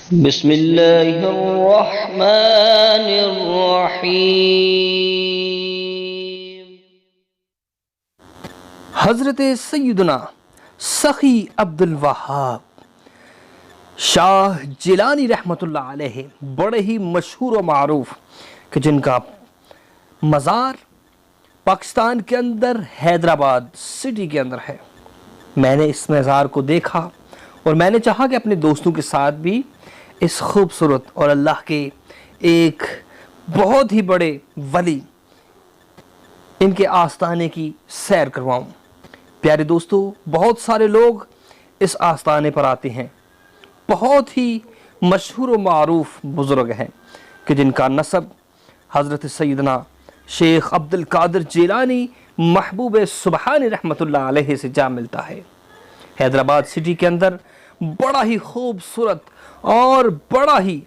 बिस्मिल्लाहिर्रहमानिर्रहीम। हज़रत सैयदना सखी अब्दुल वहाब शाह जिलानी रहमतुल्लाह अलैहि बड़े ही मशहूर व मारूफ कि जिनका मज़ार पाकिस्तान के अंदर हैदराबाद सिटी के अंदर है। मैंने इस मज़ार को देखा और मैंने चाहा कि अपने दोस्तों के साथ भी इस खूबसूरत और अल्लाह के एक बहुत ही बड़े वली इनके आस्थाने की सैर करवाऊं। प्यारे दोस्तों, बहुत सारे लोग इस आस्थाने पर आते हैं। बहुत ही मशहूर व मारूफ बुज़ुर्ग हैं कि जिनका नसब हज़रत सैयदना शेख अब्दुल कादिर जिलानी महबूब सुबहानी रहमतुल्लाह अलैहि से जा मिलता है। हैदराबाद सिटी के अंदर बड़ा ही खूबसूरत और बड़ा ही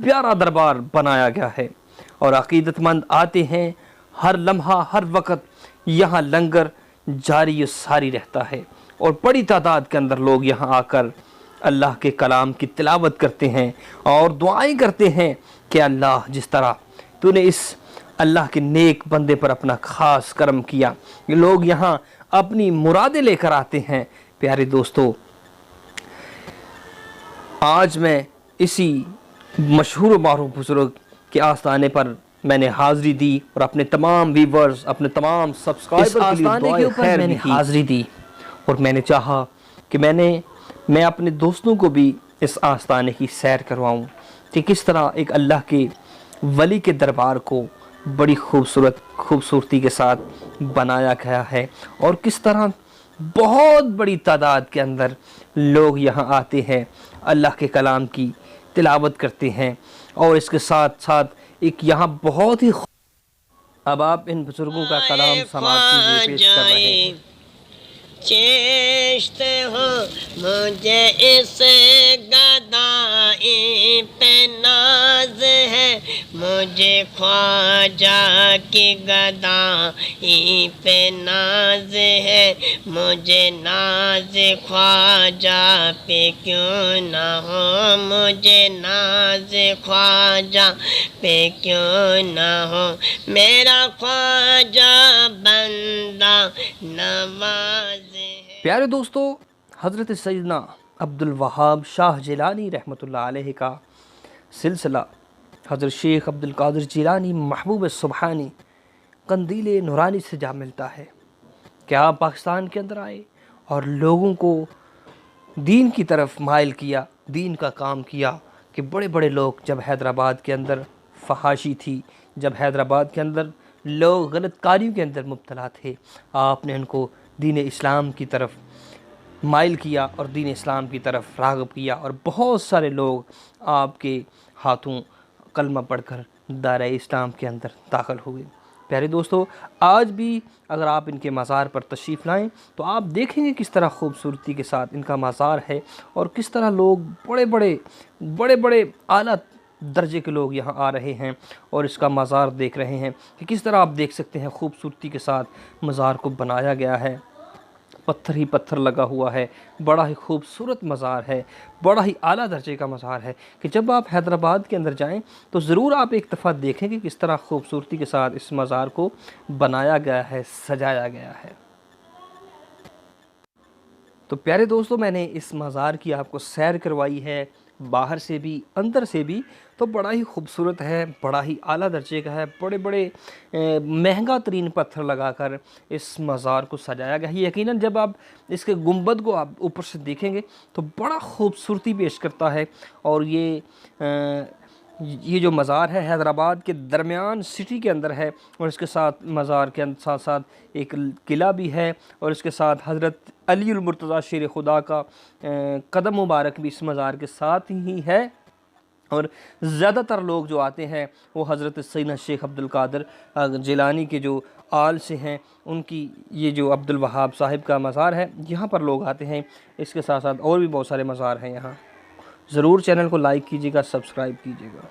प्यारा दरबार बनाया गया है और अकीदतमंद आते हैं। हर लम्हा हर वक्त यहाँ लंगर जारी सारी रहता है और बड़ी तादाद के अंदर लोग यहाँ आकर अल्लाह के कलाम की तिलावत करते हैं और दुआएं करते हैं कि अल्लाह जिस तरह तूने इस अल्लाह के नेक बंदे पर अपना ख़ास करम किया, ये लोग यहाँ अपनी मुरादें लेकर आते हैं। प्यारे दोस्तों, आज मैं इसी मशहूर मारूफ बुजुर्ग के आस्थाने पर मैंने हाज़री दी और अपने तमाम व्यूवर्स, अपने तमाम सब्सक्राइबर के ऊपर मैंने हाज़री दी और मैंने चाहा कि मैं अपने दोस्तों को भी इस आस्थाने की सैर करवाऊं कि किस तरह एक अल्लाह के वली के दरबार को बड़ी खूबसूरती के साथ बनाया गया है और किस तरह बहुत बड़ी तादाद के अंदर लोग यहाँ आते हैं, अल्लाह के कलाम की तिलावत करते हैं और इसके साथ साथ एक यहाँ बहुत ही अब आप इन बुजुर्गों का कलाम समाप्त कीजिए, पेश कर रहे हैं। चेष्ट हो मुझे इस गदाई पे नाज है, मुझे ख्वाजा की गदाई पे नाज है, मुझे नाज ख्वाजा पे क्यों ना हो, मुझे नाज ख्वाजा पे क्यों ना हो, मेरा ख्वाजा बंदा नवाज। प्यारे दोस्तों, हज़रत सैयदना अब्दुल वहाब शाह जिलानी रहमतुल्लाह अलैहि का सिलसिला हज़रत शेख अब्दुल कादिर जिलानी महबूब सुबहानी कंदील नूरानी से जा मिलता है। क्या आप पाकिस्तान के अंदर आए और लोगों को दीन की तरफ माइल किया, दीन का काम किया कि बड़े बड़े लोग जब हैदराबाद के अंदर फहाशी थी, जब हैदराबाद के अंदर लोग गलत कारियों के अंदर मुब्तला थे, आपने उनको दीन इस्लाम की तरफ माइल किया और दीन इस्लाम की तरफ राग़िब किया और बहुत सारे लोग आपके हाथों कलमा पढ़कर दायरा इस्लाम के अंदर दाखिल हुए। प्यारे दोस्तों, आज भी अगर आप इनके मज़ार पर तशरीफ़ लाएं तो आप देखेंगे किस तरह खूबसूरती के साथ इनका मज़ार है और किस तरह लोग बड़े बड़े आला दर्जे के लोग यहाँ आ रहे हैं और इसका मज़ार देख रहे हैं कि किस तरह आप देख सकते हैं खूबसूरती के साथ मज़ार को बनाया गया है। पत्थर ही पत्थर लगा हुआ है, बड़ा ही खूबसूरत मज़ार है, बड़ा ही आला दर्जे का मज़ार है कि जब आप हैदराबाद के अंदर जाएं तो ज़रूर आप एक दफ़ा देखें कि किस तरह खूबसूरती के साथ इस मज़ार को बनाया गया है, सजाया गया है। तो प्यारे दोस्तों, मैंने इस मज़ार की आपको सैर करवाई है, बाहर से भी अंदर से भी, तो बड़ा ही खूबसूरत है, बड़ा ही आला दर्जे का है। बड़े बड़े महंगा तरीन पत्थर लगाकर इस मज़ार को सजाया गया है। यकीनन जब आप इसके गुंबद को आप ऊपर से देखेंगे तो बड़ा खूबसूरती पेश करता है और ये जो मज़ार है हैदराबाद के दरमियान सिटी के अंदर है और इसके साथ मज़ार के साथ साथ एक किला भी है और इसके साथ हज़रत अली उल मुर्तज़ा शेर खुदा का कदम मुबारक भी इस मज़ार के साथ ही है। और ज़्यादातर लोग जो आते हैं वो हज़रत सैयदना शेख अब्दुल कादिर जिलानी के जो आल से हैं, उनकी ये जो अब्दुल वहाब साहिब का मज़ार है, यहाँ पर लोग आते हैं। इसके साथ साथ और भी बहुत सारे मज़ार हैं यहाँ। ज़रूर चैनल को लाइक कीजिएगा, सब्सक्राइब कीजिएगा।